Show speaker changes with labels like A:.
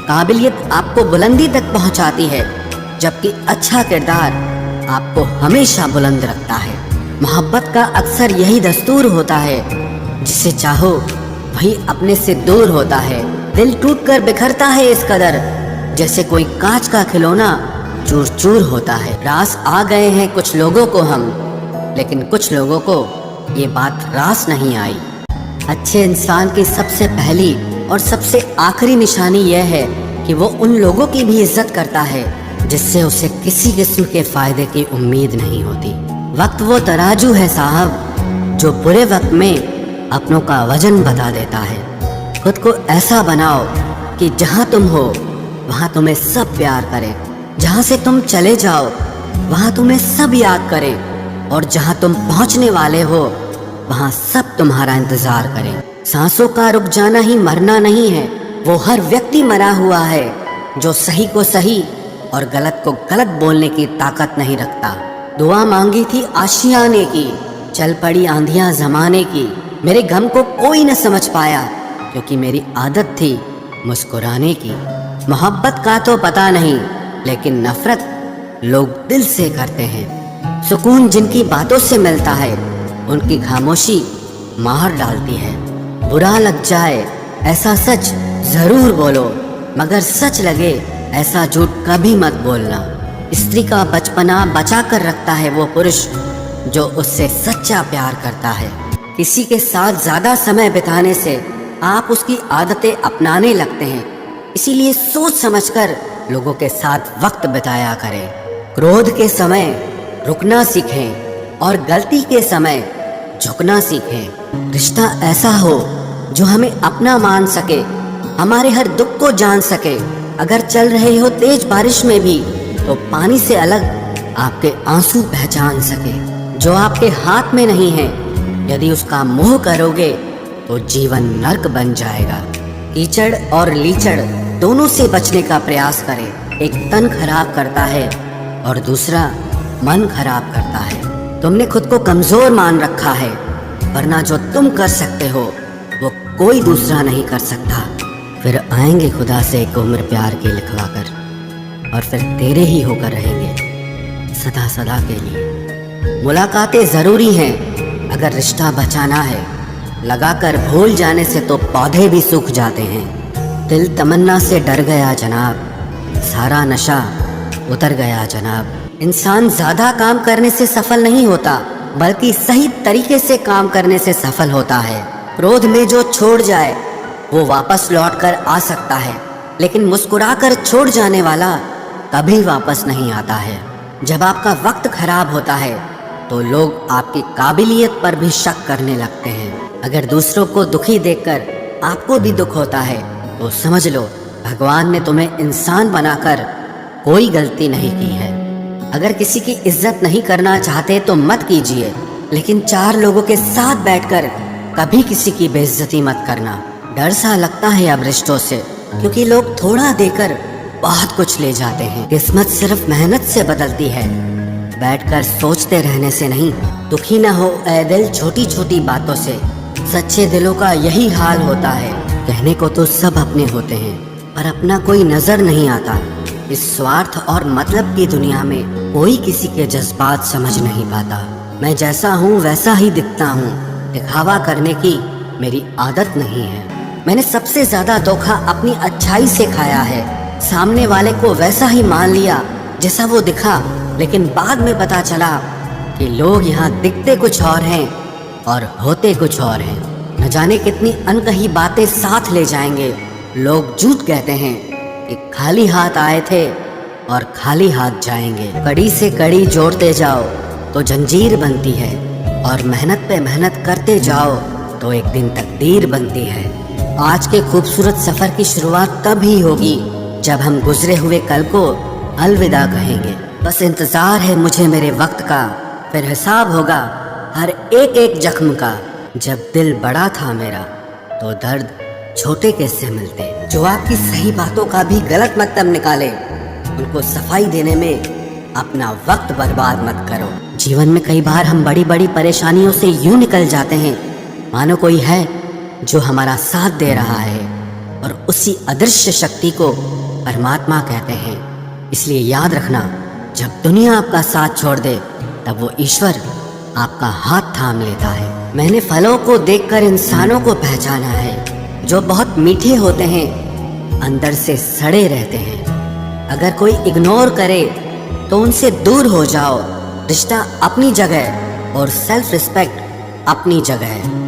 A: काबिलियत आपको बुलंदी तक पहुंचाती है, जबकि अच्छा किरदार आपको हमेशा बुलंद रखता है। मोहब्बत का अक्सर यही दस्तूर होता है, जिसे चाहो वही अपने से दूर होता है। दिल टूटकर बिखरता है इस कदर, जैसे कोई कांच का खिलौना चूर चूर होता है। रास आ गए हैं कुछ लोगों को हम, लेकिन कुछ लोगों को ये बात रास नहीं आई। अच्छे इंसान की सबसे पहली और सबसे आखिरी निशानी यह है कि वो उन लोगों की भी इज्जत करता है जिससे उसे किसी किस्म के फायदे की उम्मीद नहीं होती। वक्त वो तराजू है साहब, जो बुरे वक्त में अपनों का वजन बता देता है। खुद को ऐसा बनाओ कि जहाँ तुम हो वहाँ तुम्हें सब प्यार करें, जहाँ से तुम चले जाओ वहाँ तुम्हें सब याद करें, और जहाँ तुम पहुँचने वाले हो वहाँ सब तुम्हारा इंतजार करें। सांसों का रुक जाना ही मरना नहीं है, वो हर व्यक्ति मरा हुआ है जो सही को सही और गलत को गलत बोलने की ताकत नहीं रखता। दुआ मांगी थी आशियाने की, चल पड़ी आंधियां जमाने की। मेरे गम को कोई न समझ पाया, क्योंकि मेरी आदत थी मुस्कुराने की। मोहब्बत का तो पता नहीं, लेकिन नफरत लोग दिल से करते हैं। सुकून जिनकी बातों से मिलता है, उनकी खामोशी मार डालती है। बुरा लग जाए ऐसा सच जरूर बोलो, मगर सच लगे ऐसा झूठ कभी मत बोलना। स्त्री का बचपना बचा कर रखता है वो पुरुष जो उससे सच्चा प्यार करता है। किसी के साथ ज्यादा समय बिताने से आप उसकी आदतें अपनाने लगते हैं, इसीलिए सोच समझकर लोगों के साथ वक्त बिताया करें। क्रोध के समय रुकना सीखें और गलती के समय झुकना सीखें। रिश्ता ऐसा हो जो हमें अपना मान सके, हमारे हर दुख को जान सके। अगर चल रहे हो तेज बारिश में भी, तो पानी से अलग आपके आंसू पहचान सके। जो आपके हाथ में नहीं है, यदि उसका मोह करोगे तो जीवन नर्क बन जाएगा। कीचड़ और लीचड़ दोनों से बचने का प्रयास करें। एक तन खराब करता है और दूसरा मन खराब करता है। तुमने खुद को कमजोर मान रखा है, वरना जो तुम कर सकते हो वो कोई दूसरा नहीं कर सकता। फिर आएंगे खुदा से एक उम्र प्यार के लिखवा कर, और फिर तेरे ही होकर रहेंगे सदा सदा के लिए। मुलाकातें जरूरी हैं अगर रिश्ता बचाना है, लगाकर भूल जाने से तो पौधे भी सूख जाते हैं। दिल तमन्ना से डर गया जनाब, सारा नशा उतर गया जनाब। इंसान ज्यादा काम करने से सफल नहीं होता, बल्कि सही तरीके से काम करने से सफल होता है। क्रोध में जो छोड़ जाए वो वापस लौट कर आ सकता है, लेकिन मुस्कुराकर छोड़ जाने वाला कभी वापस नहीं आता है। जब आपका वक्त खराब होता है तो लोग आपकी काबिलियत पर भी शक करने लगते हैं। अगर दूसरों को दुखी देखकर आपको भी दुख होता है तो समझ लो भगवान ने तुम्हें इंसान बनाकर कोई गलती नहीं की है। अगर किसी की इज्जत नहीं करना चाहते तो मत कीजिए, लेकिन चार लोगों के साथ बैठकर कभी किसी की बेइज्जती मत करना। डर सा लगता है अब रिश्तों से, क्योंकि लोग थोड़ा देकर बहुत कुछ ले जाते हैं। किस्मत सिर्फ मेहनत से बदलती है, बैठकर सोचते रहने से नहीं। दुखी ना हो ऐ दिल छोटी छोटी बातों से, सच्चे दिलों का यही हाल होता है। कहने को तो सब अपने होते हैं, पर अपना कोई नजर नहीं आता। इस स्वार्थ और मतलब की दुनिया में कोई किसी के जज्बात समझ नहीं पाता। मैं जैसा हूँ वैसा ही दिखता हूँ, दिखावा करने की मेरी आदत नहीं है। मैंने सबसे ज्यादा धोखा अपनी अच्छाई से खाया है। सामने वाले को वैसा ही मान लिया जैसा वो दिखा, लेकिन बाद में पता चला कि लोग यहाँ दिखते कुछ और हैं और होते कुछ और हैं। न जाने कितनी अनकही बातें साथ ले जाएंगे। लोग झूठ कहते हैं कि खाली हाथ आए थे और खाली हाथ जाएंगे। कड़ी से कड़ी जोड़ते जाओ तो जंजीर बनती है, और मेहनत पे मेहनत करते जाओ तो एक दिन तकदीर बनती है। आज के खूबसूरत सफर की शुरुआत तब ही होगी जब हम गुजरे हुए कल को अलविदा कहेंगे। बस इंतजार है मुझे मेरे वक्त का, फिर हिसाब होगा हर एक एक जख्म का। जब दिल बड़ा था मेरा तो दर्द छोटे कैसे मिलते। जो आपकी सही बातों का भी गलत मतलब निकाले, उनको सफाई देने में अपना वक्त बर्बाद मत करो। जीवन में कई बार हम बड़ी बड़ी परेशानियों से यूं निकल जाते हैं मानो कोई है जो हमारा साथ दे रहा है, और उसी अदृश्य शक्ति को परमात्मा कहते हैं। इसलिए याद रखना, जब दुनिया आपका साथ छोड़ दे तब वो ईश्वर आपका हाथ थाम लेता है। मैंने फलों को देखकर इंसानों को पहचाना है, जो बहुत मीठे होते हैं अंदर से सड़े रहते हैं। अगर कोई इग्नोर करे तो उनसे दूर हो जाओ। रिश्ता अपनी जगह और सेल्फ रिस्पेक्ट अपनी जगह है।